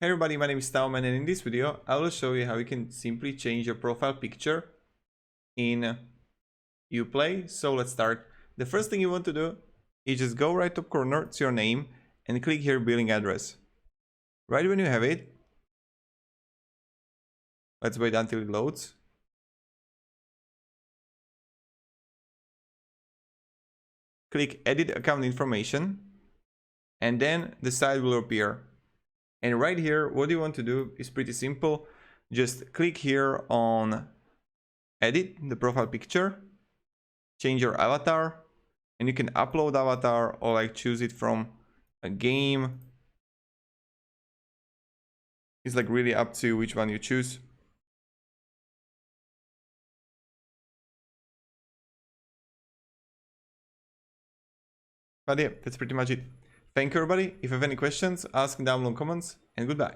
Hey everybody, my name is TaoMan, and in this video I will show you how you can simply change your profile picture in Uplay. So let's start. The first thing you want to do is just go right top corner to your name and click here billing address. Right when you have it, let's wait until it loads. Click edit account information and then the site will appear. And right here, what you want to do is pretty simple. Just click here on edit the profile picture, change your avatar, and you can upload avatar or like choose it from a game. It's like really up to which one you choose. But yeah, that's pretty much it. Thank you everybody. If you have any questions, ask down below in comments, and goodbye.